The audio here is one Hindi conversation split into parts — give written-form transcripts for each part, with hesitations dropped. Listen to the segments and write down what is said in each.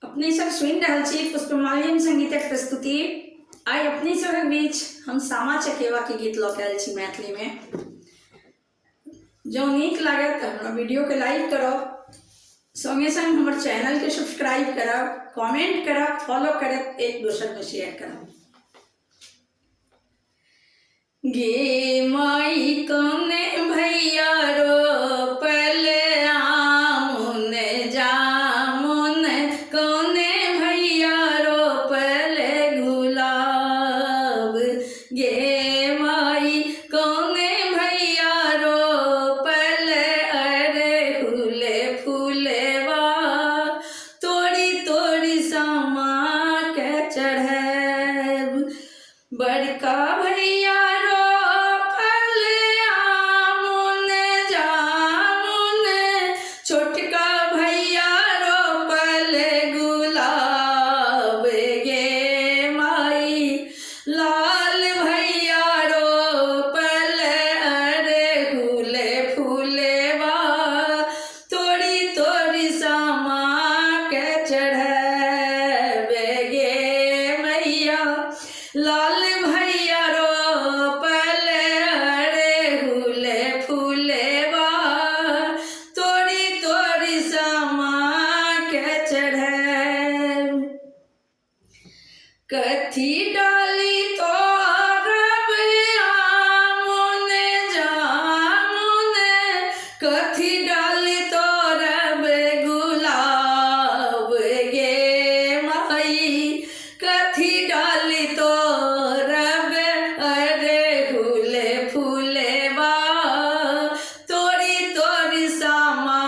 अपने सब सुनि रहल छी पुष्पमाल्यम संगीतक प्रस्तुति। आइ अपने सबक बीच हम सामा चकेवा के गीत लऽ के आयल छी मैथिली में। जँ नीक लागत तऽ हमरा वीडियो के लाइक करब, संगे संग हमर चैनल के सब्सक्राइब करब, कमेंट करब, फॉलो करब, एक दोसर में शेयर करब। गे माई कौने भैया रोपल आमुन जामुन, कौने भैया रोपल गुलाब। गे माई कौने भैया रोपल अड़हुल फूलवा, तोड़ी तोड़ी सामा के चढ़ब। बड़का भैया रोपल आमुन जामुन, छोटका भैया रोपल गुलाब। गे माई लाल भैया रोपल अड़हुल फूलवा, तोड़ी तोड़ी सामा के चढ़ब। गे मैया लाल भैया रोपल अड़हुल फूलवा, तोड़ी तोड़ी सामा के चढ़ब। कथी डाली तोरब आमुन जामुन, कथी डाली तोरब गुलाब। गे माई कथी डाली तोरब अड़हुल फूलवा, तोड़ी तोड़ी सामा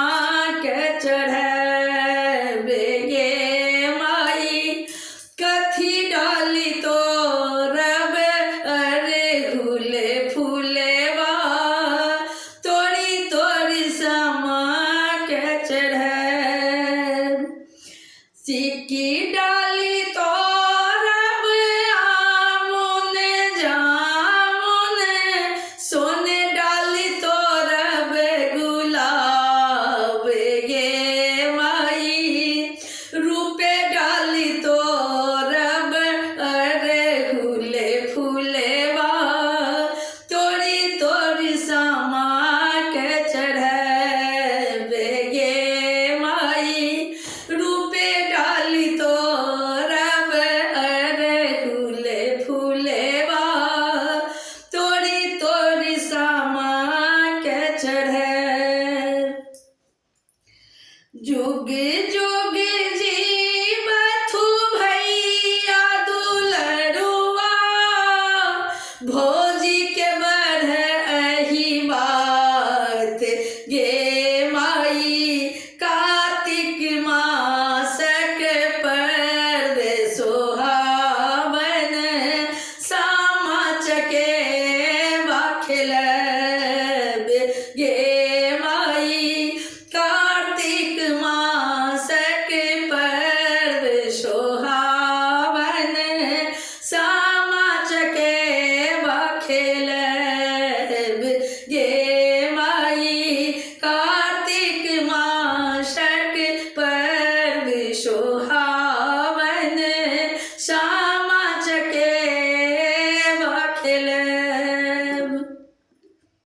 के चढ़ब। गे माई कथी डाली तोरब अड़हुल फूलवा, तोड़ी तोड़ी सामा के चढ़ब। सिक्की